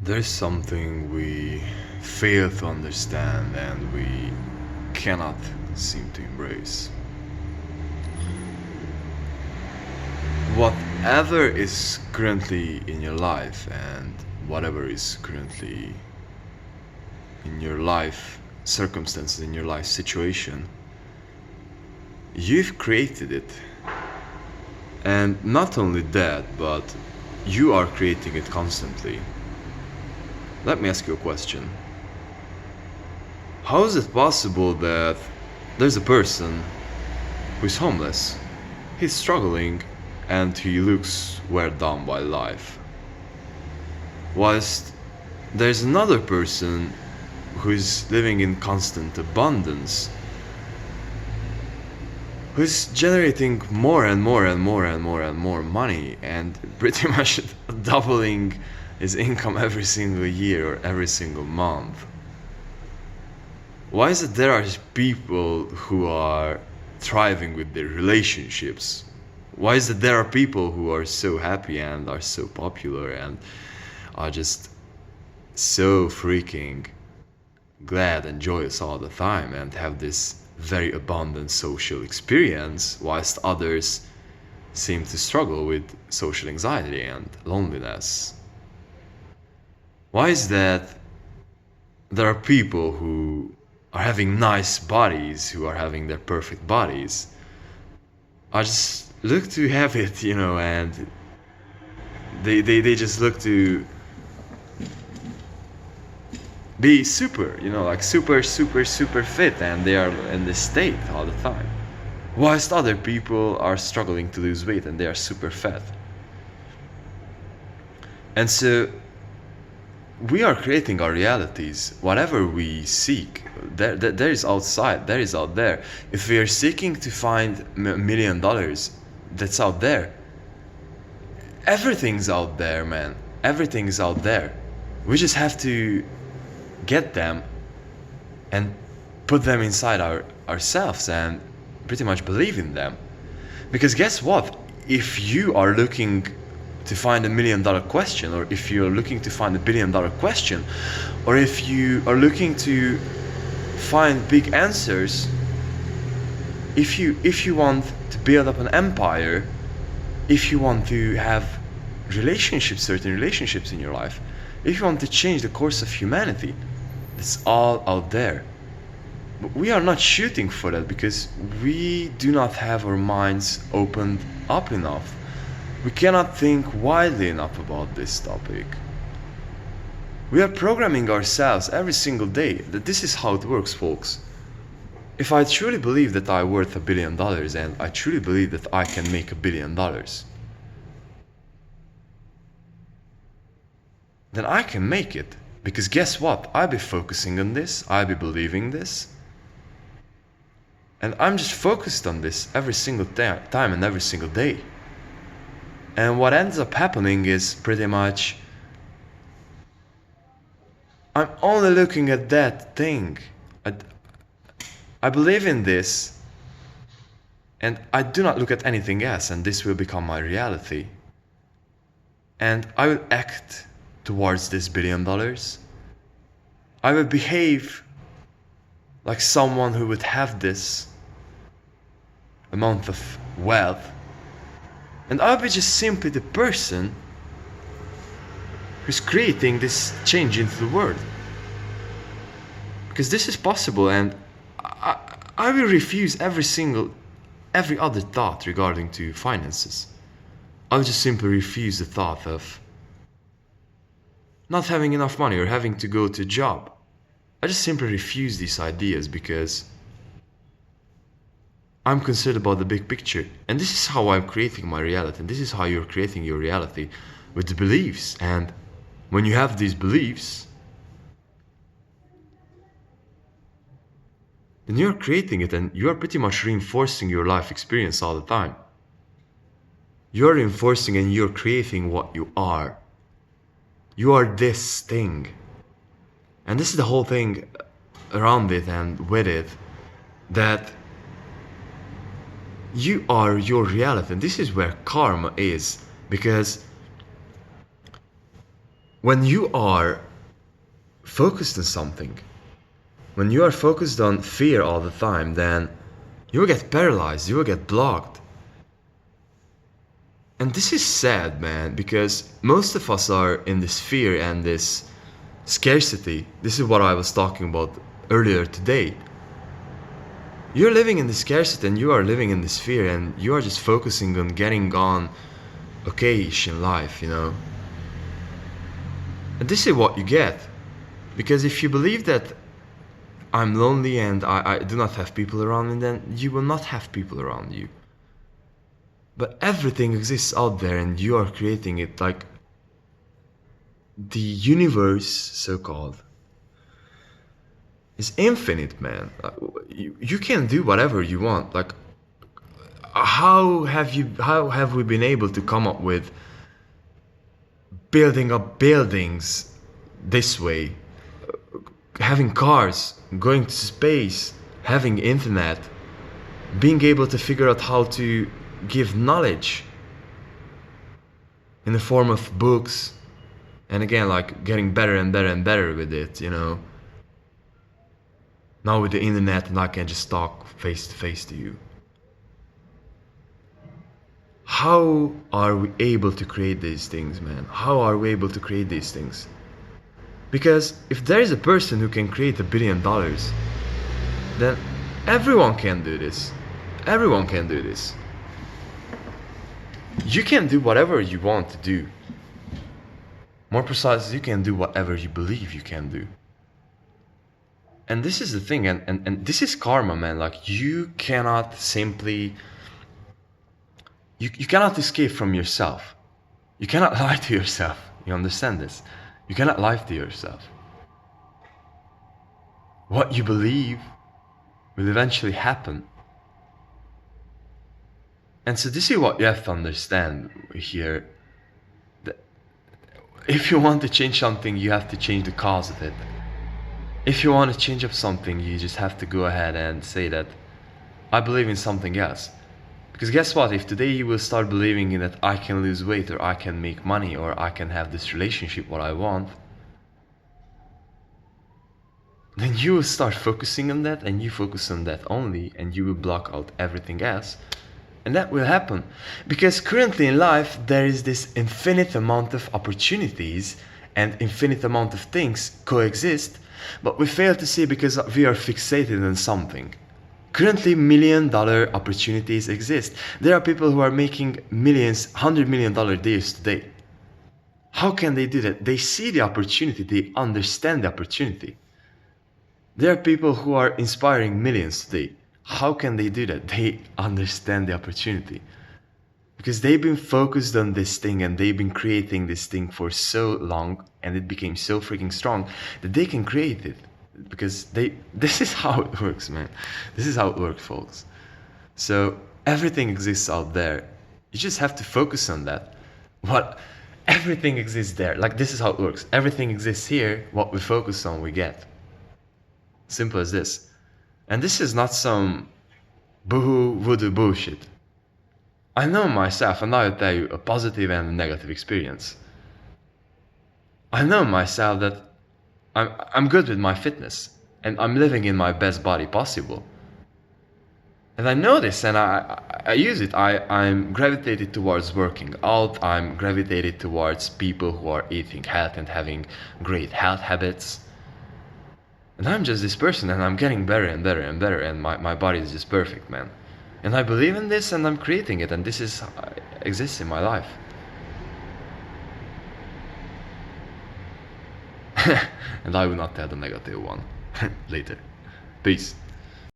There's something we fail to understand and we cannot seem to embrace. Whatever is currently in your life and whatever is currently in your life circumstances, in your life situation, you've created it. And not only that, but you are creating it constantly. Let me ask you a question. How is it possible that there's a person who's homeless, he's struggling, and he looks weighed down by life, whilst there's another person who's living in constant abundance, who's generating more and more and more and more and more money and pretty much doubling his income every single year or every single month? Why is it there are people who are thriving with their relationships? Why is it there are people who are so happy and are so popular and are just so freaking glad and joyous all the time and have this very abundant social experience, whilst others seem to struggle with social anxiety and loneliness? Why is that there are people who are having nice bodies, who are having their perfect bodies, I just look to have it, and they just look to be super, like super fit, and they are in this state all the time, whilst other people are struggling to lose weight and they are super fat. And so we are creating our realities. Whatever we seek, there is outside, there is out there. If we are seeking to find $1 million, that's out there. Everything's out there, man. Everything's out there. We just have to get them and put them inside ourselves and pretty much believe in them. Because guess what? If you are looking to find $1 million question, or if you're looking to find $1 billion question, or if you are looking to find big answers, if you want to build up an empire, if you want to have certain relationships in your life, if you want to change the course of humanity, it's all out there. But we are not shooting for that because we do not have our minds opened up enough. We cannot think widely enough about this topic. We are programming ourselves every single day that this is how it works, folks. If I truly believe that I'm worth $1 billion and I truly believe that I can make $1 billion, then I can make it. Because guess what? I'll be focusing on this, I'll be believing this, and I'm just focused on this every single time and every single day. And what ends up happening is pretty much I'm only looking at that thing. I believe in this, and I do not look at anything else, and this will become my reality. And I will act towards this $1 billion. I will behave like someone who would have this amount of wealth. And I'll be just simply the person who's creating this change into the world. Because this is possible, and I will refuse every other thought regarding to finances. I'll just simply refuse the thought of not having enough money or having to go to a job. I just simply refuse these ideas because I'm concerned about the big picture. And this is how I'm creating my reality. And this is how you're creating your reality, with the beliefs. And when you have these beliefs, then you're creating it, and you're pretty much reinforcing your life experience all the time. You're reinforcing and you're creating what you are. You are this thing. And this is the whole thing around it and with it, that you are your reality. And this is where karma is, because when you are focused on something, when you are focused on fear all the time, then you will get paralyzed, you will get blocked. And this is sad, man, because most of us are in this fear and this scarcity. This is what I was talking about earlier today. You're living in the scarcity and you are living in this fear, and you are just focusing on getting on okay-ish in life, you know. And this is what you get. Because if you believe that I'm lonely and I do not have people around me, then you will not have people around you. But everything exists out there and you are creating it. Like the universe, so-called, is infinite, man. You can do whatever you want. Like how have we been able to come up with building up buildings this way, having cars, going to space, having internet, being able to figure out how to give knowledge in the form of books, and again, like getting better and better and better with it, you know. Now with the internet, and I can just talk face to face to you. How are we able to create these things, man? How are we able to create these things? Because if there is a person who can create $1 billion, then everyone can do this. Everyone can do this. You can do whatever you want to do. More precisely, you can do whatever you believe you can do. And this is the thing, and this is karma, man. Like you cannot simply, you cannot escape from yourself. You cannot lie to yourself. You understand this? You cannot lie to yourself. What you believe will eventually happen. And so this is what you have to understand here. That if you want to change something, you have to change the cause of it. If you want to change up something, you just have to go ahead and say that I believe in something else. Because guess what? If today you will start believing in that I can lose weight, or I can make money, or I can have this relationship what I want, then you will start focusing on that, and you focus on that only, and you will block out everything else. And that will happen. Because currently in life, there is this infinite amount of opportunities and infinite amount of things coexist, but we fail to see because we are fixated on something. Currently, $1 million opportunities exist. There are people who are making millions, $100 million deals today. How can they do that? They see the opportunity, they understand the opportunity. There are people who are inspiring millions today. How can they do that? They understand the opportunity. Because they've been focused on this thing and they've been creating this thing for so long, and it became so freaking strong that they can create it. Because this is how it works, man. This is how it works, folks. So everything exists out there. You just have to focus on that. Everything exists there. Like this is how it works. Everything exists here. What we focus on, we get. Simple as this. And this is not some boohoo voodoo bullshit. I know myself, and I'll tell you a positive and a negative experience. I know myself that I'm good with my fitness, and I'm living in my best body possible. And I know this, and I use it. I'm gravitated towards working out. I'm gravitated towards people who are eating health and having great health habits. And I'm just this person, and I'm getting better and better and better, and my body is just perfect, man. And I believe in this, and I'm creating it, and this is exists in my life. And I will not tell the negative one later. Peace.